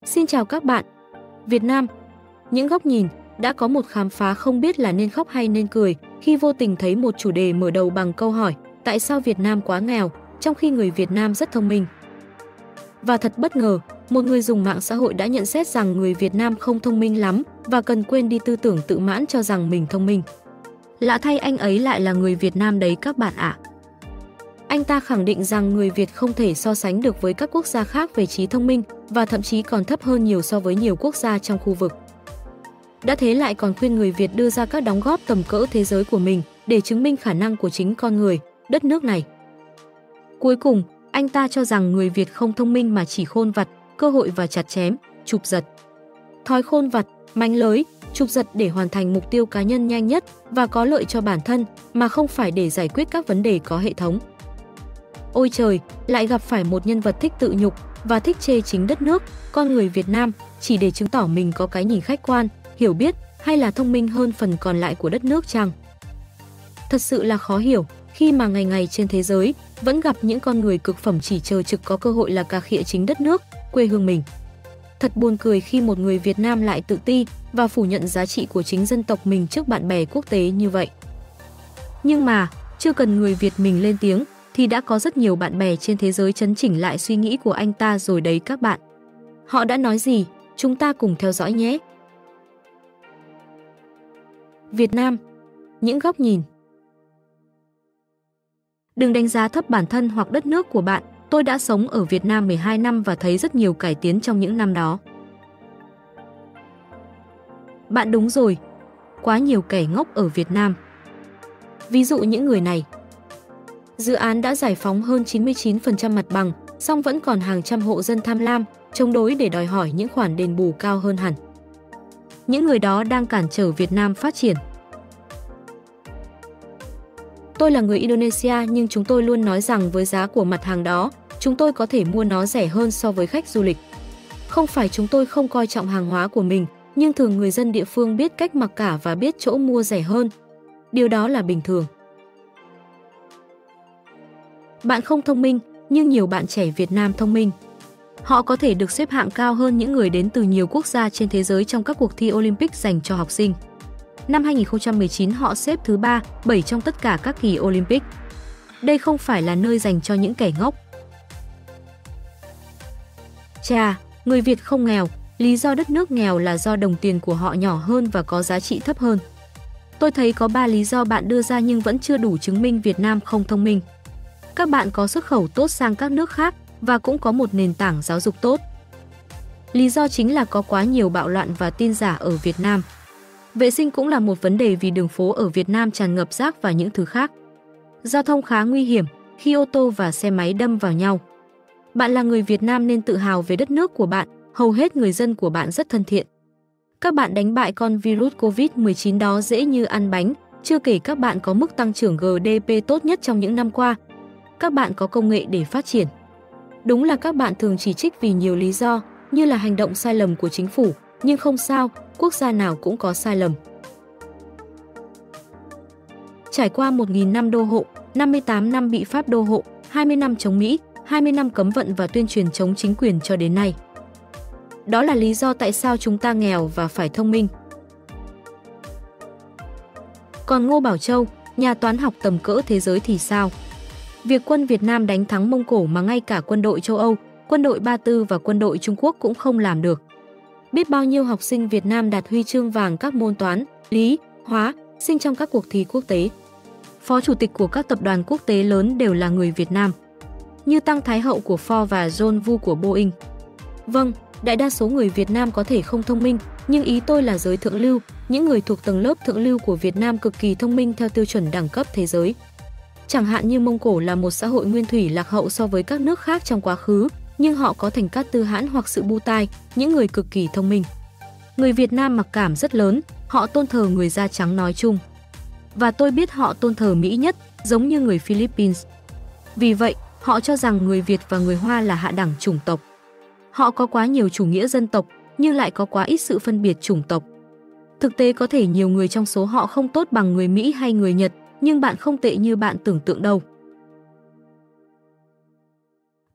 Xin chào các bạn. Việt Nam, những góc nhìn đã có một khám phá không biết là nên khóc hay nên cười khi vô tình thấy một chủ đề mở đầu bằng câu hỏi tại sao Việt Nam quá nghèo, trong khi người Việt Nam rất thông minh. Và thật bất ngờ, một người dùng mạng xã hội đã nhận xét rằng người Việt Nam không thông minh lắm và cần quên đi tư tưởng tự mãn cho rằng mình thông minh. Lạ thay anh ấy lại là người Việt Nam đấy các bạn ạ. Anh ta khẳng định rằng người Việt không thể so sánh được với các quốc gia khác về trí thông minh và thậm chí còn thấp hơn nhiều so với nhiều quốc gia trong khu vực. Đã thế lại còn khuyên người Việt đưa ra các đóng góp tầm cỡ thế giới của mình để chứng minh khả năng của chính con người, đất nước này. Cuối cùng, anh ta cho rằng người Việt không thông minh mà chỉ khôn vặt, cơ hội và chặt chém, chụp giật. Thói khôn vặt, mánh lới, chụp giật để hoàn thành mục tiêu cá nhân nhanh nhất và có lợi cho bản thân mà không phải để giải quyết các vấn đề có hệ thống. Ôi trời, lại gặp phải một nhân vật thích tự nhục và thích chê chính đất nước, con người Việt Nam, chỉ để chứng tỏ mình có cái nhìn khách quan, hiểu biết hay là thông minh hơn phần còn lại của đất nước chăng? Thật sự là khó hiểu, khi mà ngày ngày trên thế giới vẫn gặp những con người cực phẩm chỉ chờ trực có cơ hội là cà khịa chính đất nước, quê hương mình. Thật buồn cười khi một người Việt Nam lại tự ti và phủ nhận giá trị của chính dân tộc mình trước bạn bè quốc tế như vậy. Nhưng mà, chưa cần người Việt mình lên tiếng, thì đã có rất nhiều bạn bè trên thế giới chấn chỉnh lại suy nghĩ của anh ta rồi đấy các bạn. Họ đã nói gì? Chúng ta cùng theo dõi nhé! Việt Nam, những góc nhìn. Đừng đánh giá thấp bản thân hoặc đất nước của bạn. Tôi đã sống ở Việt Nam 12 năm và thấy rất nhiều cải tiến trong những năm đó. Bạn đúng rồi, quá nhiều kẻ ngốc ở Việt Nam. Ví dụ những người này. Dự án đã giải phóng hơn 99% mặt bằng, song vẫn còn hàng trăm hộ dân tham lam, chống đối để đòi hỏi những khoản đền bù cao hơn hẳn. Những người đó đang cản trở Việt Nam phát triển. Tôi là người Indonesia nhưng chúng tôi luôn nói rằng với giá của mặt hàng đó, chúng tôi có thể mua nó rẻ hơn so với khách du lịch. Không phải chúng tôi không coi trọng hàng hóa của mình, nhưng thường người dân địa phương biết cách mặc cả và biết chỗ mua rẻ hơn. Điều đó là bình thường. Bạn không thông minh, nhưng nhiều bạn trẻ Việt Nam thông minh. Họ có thể được xếp hạng cao hơn những người đến từ nhiều quốc gia trên thế giới trong các cuộc thi Olympic dành cho học sinh. Năm 2019 họ xếp thứ 3, 7 trong tất cả các kỳ Olympic. Đây không phải là nơi dành cho những kẻ ngốc. Chà, người Việt không nghèo, lý do đất nước nghèo là do đồng tiền của họ nhỏ hơn và có giá trị thấp hơn. Tôi thấy có 3 lý do bạn đưa ra nhưng vẫn chưa đủ chứng minh Việt Nam không thông minh. Các bạn có xuất khẩu tốt sang các nước khác và cũng có một nền tảng giáo dục tốt. Lý do chính là có quá nhiều bạo loạn và tin giả ở Việt Nam. Vệ sinh cũng là một vấn đề vì đường phố ở Việt Nam tràn ngập rác và những thứ khác. Giao thông khá nguy hiểm khi ô tô và xe máy đâm vào nhau. Bạn là người Việt Nam nên tự hào về đất nước của bạn, hầu hết người dân của bạn rất thân thiện. Các bạn đánh bại con virus Covid-19 đó dễ như ăn bánh, chưa kể các bạn có mức tăng trưởng GDP tốt nhất trong những năm qua. Các bạn có công nghệ để phát triển. Đúng là các bạn thường chỉ trích vì nhiều lý do, như là hành động sai lầm của chính phủ, nhưng không sao, quốc gia nào cũng có sai lầm. Trải qua 1.000 năm đô hộ, 58 năm bị Pháp đô hộ, 20 năm chống Mỹ, 20 năm cấm vận và tuyên truyền chống chính quyền cho đến nay. Đó là lý do tại sao chúng ta nghèo và phải thông minh. Còn Ngô Bảo Châu, nhà toán học tầm cỡ thế giới thì sao? Việc quân Việt Nam đánh thắng Mông Cổ mà ngay cả quân đội châu Âu, quân đội Ba Tư và quân đội Trung Quốc cũng không làm được. Biết bao nhiêu học sinh Việt Nam đạt huy chương vàng các môn toán, lý, hóa, sinh trong các cuộc thi quốc tế. Phó chủ tịch của các tập đoàn quốc tế lớn đều là người Việt Nam, như Tăng Thái Hậu của Ford và John Woo của Boeing. Vâng, đại đa số người Việt Nam có thể không thông minh, nhưng ý tôi là giới thượng lưu, những người thuộc tầng lớp thượng lưu của Việt Nam cực kỳ thông minh theo tiêu chuẩn đẳng cấp thế giới. Chẳng hạn như Mông Cổ là một xã hội nguyên thủy lạc hậu so với các nước khác trong quá khứ, nhưng họ có Thành Cát Tư Hãn hoặc sự Butai, những người cực kỳ thông minh. Người Việt Nam mặc cảm rất lớn, họ tôn thờ người da trắng nói chung. Và tôi biết họ tôn thờ Mỹ nhất, giống như người Philippines. Vì vậy, họ cho rằng người Việt và người Hoa là hạ đẳng chủng tộc. Họ có quá nhiều chủ nghĩa dân tộc, nhưng lại có quá ít sự phân biệt chủng tộc. Thực tế có thể nhiều người trong số họ không tốt bằng người Mỹ hay người Nhật, nhưng bạn không tệ như bạn tưởng tượng đâu.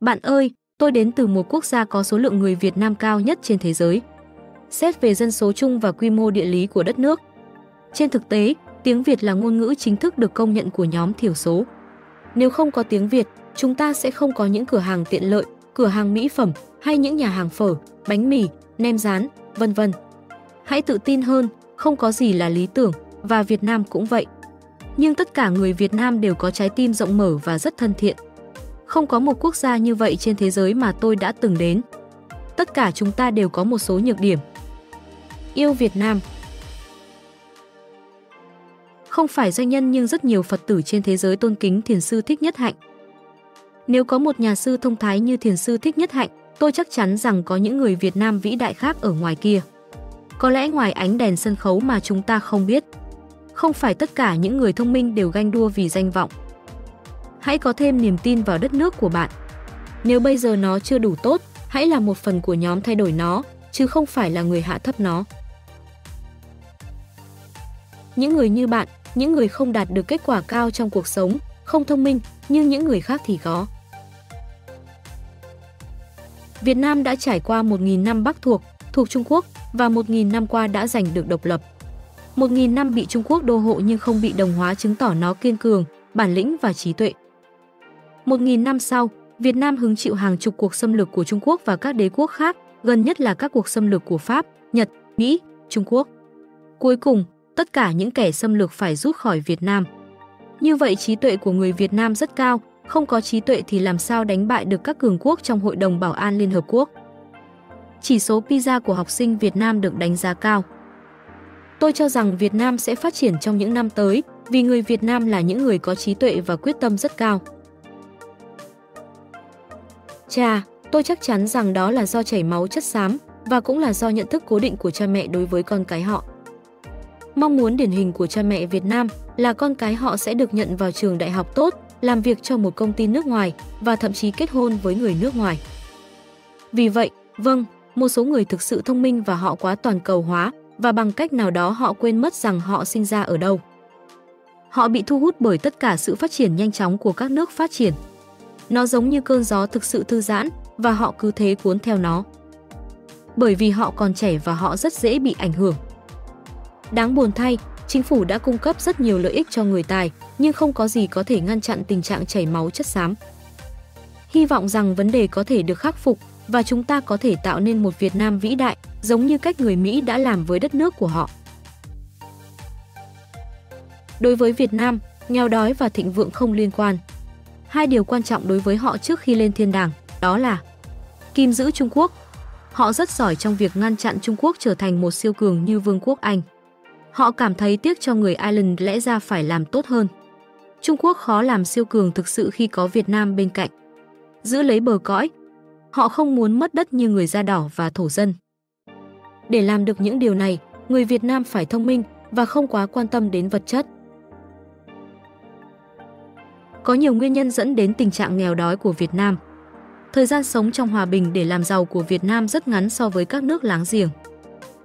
Bạn ơi, Tôi đến từ một quốc gia có số lượng người Việt Nam cao nhất trên thế giới. Xét về dân số chung và quy mô địa lý của đất nước. Trên thực tế, tiếng Việt là ngôn ngữ chính thức được công nhận của nhóm thiểu số. Nếu không có tiếng Việt, chúng ta sẽ không có những cửa hàng tiện lợi, cửa hàng mỹ phẩm hay những nhà hàng phở, bánh mì, nem rán, vân vân. Hãy tự tin hơn, không có gì là lý tưởng, và Việt Nam cũng vậy. Nhưng tất cả người Việt Nam đều có trái tim rộng mở và rất thân thiện. Không có một quốc gia như vậy trên thế giới mà tôi đã từng đến. Tất cả chúng ta đều có một số nhược điểm. Yêu Việt Nam. Không phải doanh nhân nhưng rất nhiều Phật tử trên thế giới tôn kính Thiền sư Thích Nhất Hạnh. Nếu có một nhà sư thông thái như Thiền sư Thích Nhất Hạnh, tôi chắc chắn rằng có những người Việt Nam vĩ đại khác ở ngoài kia. Có lẽ ngoài ánh đèn sân khấu mà chúng ta không biết. Không phải tất cả những người thông minh đều ganh đua vì danh vọng. Hãy có thêm niềm tin vào đất nước của bạn. Nếu bây giờ nó chưa đủ tốt, hãy là một phần của nhóm thay đổi nó, chứ không phải là người hạ thấp nó. Những người như bạn, những người không đạt được kết quả cao trong cuộc sống, không thông minh, nhưng những người khác thì có. Việt Nam đã trải qua 1.000 năm Bắc thuộc Trung Quốc và 1.000 năm qua đã giành được độc lập. 1.000 năm bị Trung Quốc đô hộ nhưng không bị đồng hóa chứng tỏ nó kiên cường, bản lĩnh và trí tuệ. 1.000 năm sau, Việt Nam hứng chịu hàng chục cuộc xâm lược của Trung Quốc và các đế quốc khác, gần nhất là các cuộc xâm lược của Pháp, Nhật, Mỹ, Trung Quốc. Cuối cùng, tất cả những kẻ xâm lược phải rút khỏi Việt Nam. Như vậy trí tuệ của người Việt Nam rất cao, không có trí tuệ thì làm sao đánh bại được các cường quốc trong Hội đồng Bảo an Liên Hợp Quốc. Chỉ số PISA của học sinh Việt Nam được đánh giá cao. Tôi cho rằng Việt Nam sẽ phát triển trong những năm tới, vì người Việt Nam là những người có trí tuệ và quyết tâm rất cao. Chà, tôi chắc chắn rằng đó là do chảy máu chất xám và cũng là do nhận thức cố định của cha mẹ đối với con cái họ. Mong muốn điển hình của cha mẹ Việt Nam là con cái họ sẽ được nhận vào trường đại học tốt, làm việc cho một công ty nước ngoài và thậm chí kết hôn với người nước ngoài. Vì vậy, một số người thực sự thông minh và họ quá toàn cầu hóa và bằng cách nào đó họ quên mất rằng họ sinh ra ở đâu. Họ bị thu hút bởi tất cả sự phát triển nhanh chóng của các nước phát triển. Nó giống như cơn gió thực sự thư giãn và họ cứ thế cuốn theo nó. Bởi vì họ còn trẻ và họ rất dễ bị ảnh hưởng. Đáng buồn thay, chính phủ đã cung cấp rất nhiều lợi ích cho người tài, nhưng không có gì có thể ngăn chặn tình trạng chảy máu chất xám. Hy vọng rằng vấn đề có thể được khắc phục và chúng ta có thể tạo nên một Việt Nam vĩ đại, giống như cách người Mỹ đã làm với đất nước của họ. Đối với Việt Nam, nghèo đói và thịnh vượng không liên quan. Hai điều quan trọng đối với họ trước khi lên thiên đàng, đó là kìm giữ Trung Quốc. Họ rất giỏi trong việc ngăn chặn Trung Quốc trở thành một siêu cường như Vương quốc Anh. Họ cảm thấy tiếc cho người Ireland lẽ ra phải làm tốt hơn. Trung Quốc khó làm siêu cường thực sự khi có Việt Nam bên cạnh. Giữ lấy bờ cõi. Họ không muốn mất đất như người da đỏ và thổ dân. Để làm được những điều này, người Việt Nam phải thông minh và không quá quan tâm đến vật chất. Có nhiều nguyên nhân dẫn đến tình trạng nghèo đói của Việt Nam. Thời gian sống trong hòa bình để làm giàu của Việt Nam rất ngắn so với các nước láng giềng.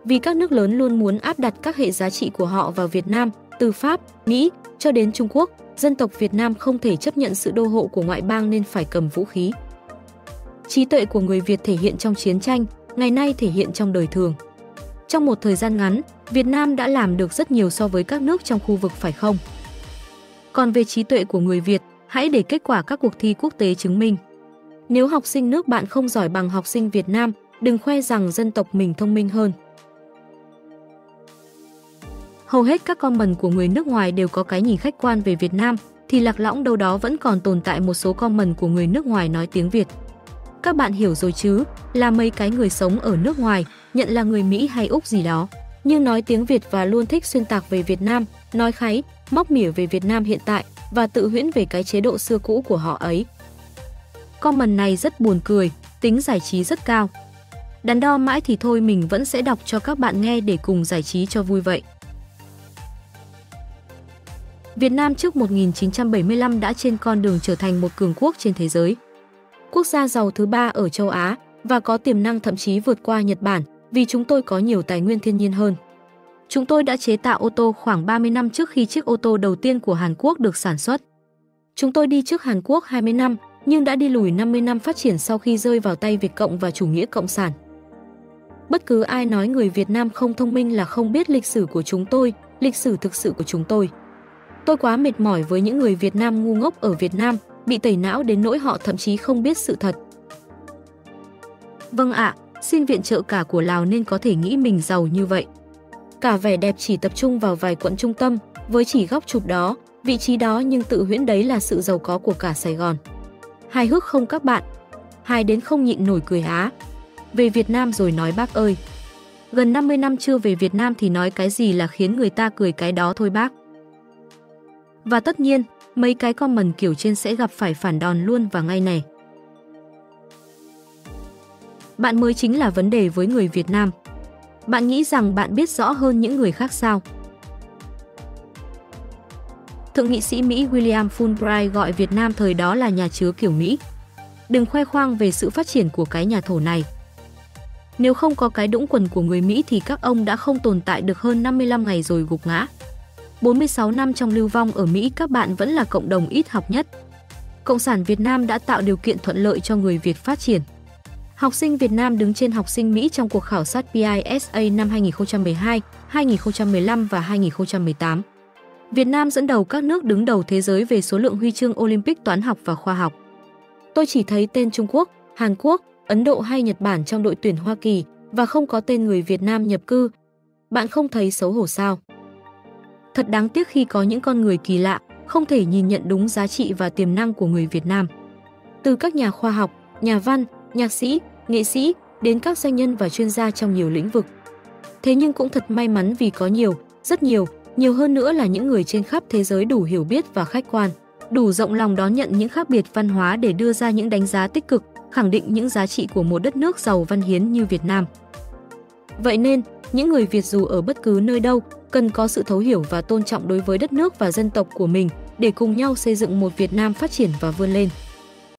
Vì các nước lớn luôn muốn áp đặt các hệ giá trị của họ vào Việt Nam, từ Pháp, Mỹ cho đến Trung Quốc, dân tộc Việt Nam không thể chấp nhận sự đô hộ của ngoại bang nên phải cầm vũ khí. Trí tuệ của người Việt thể hiện trong chiến tranh, ngày nay thể hiện trong đời thường. Trong một thời gian ngắn, Việt Nam đã làm được rất nhiều so với các nước trong khu vực phải không? Còn về trí tuệ của người Việt, hãy để kết quả các cuộc thi quốc tế chứng minh. Nếu học sinh nước bạn không giỏi bằng học sinh Việt Nam, đừng khoe rằng dân tộc mình thông minh hơn. Hầu hết các comment của người nước ngoài đều có cái nhìn khách quan về Việt Nam, thì lạc lõng đâu đó vẫn còn tồn tại một số comment của người nước ngoài nói tiếng Việt. Các bạn hiểu rồi chứ, là mấy cái người sống ở nước ngoài, nhận là người Mỹ hay Úc gì đó, nhưng nói tiếng Việt và luôn thích xuyên tạc về Việt Nam, nói kháy, móc mỉa về Việt Nam hiện tại và tự huyễn về cái chế độ xưa cũ của họ ấy. Comment này rất buồn cười, tính giải trí rất cao. Đắn đo mãi thì thôi mình vẫn sẽ đọc cho các bạn nghe để cùng giải trí cho vui vậy. Việt Nam trước 1975 đã trên con đường trở thành một cường quốc trên thế giới. Quốc gia giàu thứ 3 ở châu Á và có tiềm năng thậm chí vượt qua Nhật Bản vì chúng tôi có nhiều tài nguyên thiên nhiên hơn. Chúng tôi đã chế tạo ô tô khoảng 30 năm trước khi chiếc ô tô đầu tiên của Hàn Quốc được sản xuất. Chúng tôi đi trước Hàn Quốc 20 năm nhưng đã đi lùi 50 năm phát triển sau khi rơi vào tay Việt Cộng và chủ nghĩa cộng sản. Bất cứ ai nói người Việt Nam không thông minh là không biết lịch sử của chúng tôi, lịch sử thực sự của chúng tôi. Tôi quá mệt mỏi với những người Việt Nam ngu ngốc ở Việt Nam, bị tẩy não đến nỗi họ thậm chí không biết sự thật. Vâng ạ, xin viện trợ cả của Lào nên có thể nghĩ mình giàu như vậy. Cả vẻ đẹp chỉ tập trung vào vài quận trung tâm, với chỉ góc chụp đó, vị trí đó nhưng tự huyễn đấy là sự giàu có của cả Sài Gòn. Hài hước không các bạn? Hài đến không nhịn nổi cười á. Về Việt Nam rồi nói bác ơi. Gần 50 năm chưa về Việt Nam thì nói cái gì là khiến người ta cười cái đó thôi bác. Và tất nhiên, mấy cái comment kiểu trên sẽ gặp phải phản đòn luôn và ngay này. Bạn mới chính là vấn đề với người Việt Nam. Bạn nghĩ rằng bạn biết rõ hơn những người khác sao? Thượng nghị sĩ Mỹ William Fulbright gọi Việt Nam thời đó là nhà chứa kiểu Mỹ. Đừng khoe khoang về sự phát triển của cái nhà thổ này. Nếu không có cái đũng quần của người Mỹ thì các ông đã không tồn tại được hơn 55 ngày rồi gục ngã. 46 năm trong lưu vong ở Mỹ các bạn vẫn là cộng đồng ít học nhất. Cộng sản Việt Nam đã tạo điều kiện thuận lợi cho người Việt phát triển. Học sinh Việt Nam đứng trên học sinh Mỹ trong cuộc khảo sát PISA năm 2012, 2015 và 2018. Việt Nam dẫn đầu các nước đứng đầu thế giới về số lượng huy chương Olympic toán học và khoa học. Tôi chỉ thấy tên Trung Quốc, Hàn Quốc, Ấn Độ hay Nhật Bản trong đội tuyển Hoa Kỳ và không có tên người Việt Nam nhập cư. Bạn không thấy xấu hổ sao? Thật đáng tiếc khi có những con người kỳ lạ, không thể nhìn nhận đúng giá trị và tiềm năng của người Việt Nam. Từ các nhà khoa học, nhà văn, nhạc sĩ, nghệ sĩ đến các doanh nhân và chuyên gia trong nhiều lĩnh vực. Thế nhưng cũng thật may mắn vì có nhiều, rất nhiều hơn nữa là những người trên khắp thế giới đủ hiểu biết và khách quan, đủ rộng lòng đón nhận những khác biệt văn hóa để đưa ra những đánh giá tích cực, khẳng định những giá trị của một đất nước giàu văn hiến như Việt Nam. Vậy nên, những người Việt dù ở bất cứ nơi đâu, cần có sự thấu hiểu và tôn trọng đối với đất nước và dân tộc của mình để cùng nhau xây dựng một Việt Nam phát triển và vươn lên.